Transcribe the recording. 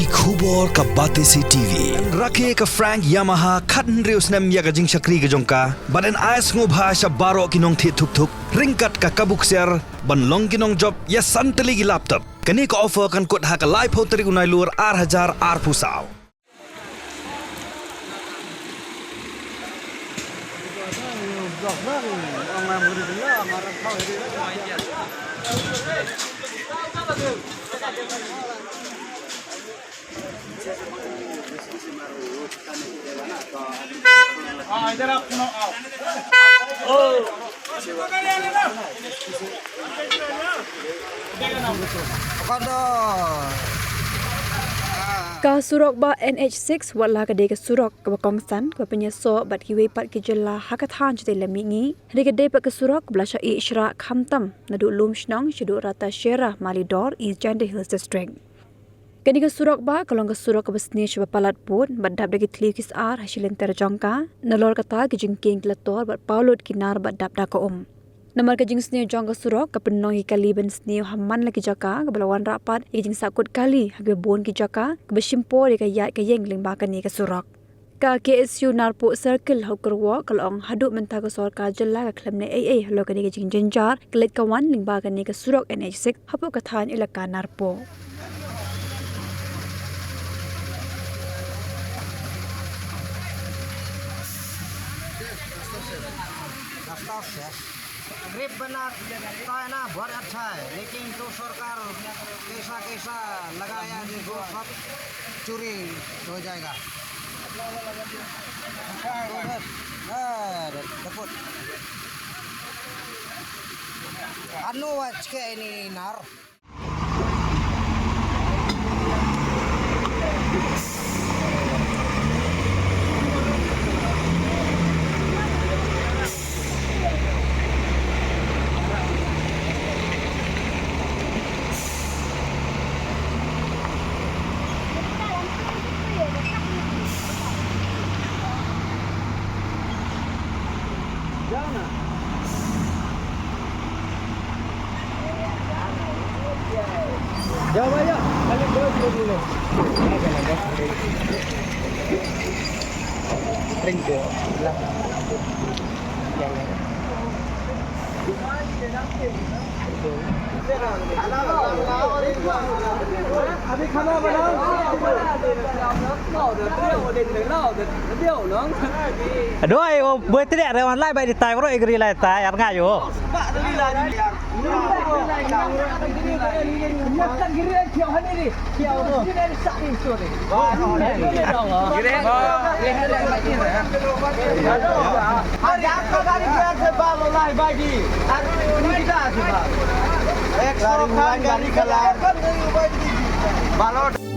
ki khubor ka bate si TV rakhe ka Frank Yamaha khatn reus nem ya ga jing shakri ga jongka baden ais ngo bhasha baro kinong thi thuk thuk ringkat ka kabuk ser ban long kinong job ya santali gi laptop kani ka offer kan kot ha ka live hoteri unai lur 8000 ar pusau Ka Surok ba NH6 wala ka de ka Surok ka bakong san ka penyeso bat hiwe pat ki jela hakathan jete lemingi de ka de pa ka Surok blasha e ishra khamtam nadu lum shnong shidu rata shera malidor is Jande Hills district kani ka Surok ba kalong ka Surok ka basne shba palat put badap de ki thli kis ar Lynter jongka nalor kata ki Jingkieng lator bat paulot kinar badap da ka Namar ka jing sneo jong ka Surok ka penong hi kali ben sneo hamman lagi jaka ka balawan rapat i jing sakut kali hagbe bon ki jaka ka besimpo de ka yat ka yeng lingba ka ni ka Surok ka KSU narpo circle hokerwa kalong haduk menta ka sorka jella ka klemne AA halo ka ni ka jing jenjar klet ka wan lingba ka ni ka Surok NH6 hapo ka than ilaka narpo grip बना तो है ना बहुत अच्छा है लेकिन जो सरकार कैसा कैसा लगाया देखो सब चोरी हो जाएगा anu wajke ini nar Jawab aja, kalian dulu. Ring ke lah. अभी खाना बनाओ đôi bơi tới đẹp rồi mà lại bay đi tay có đội ghi lại tay ăn ngay rồi एक सौ खान गाड़ी खला balot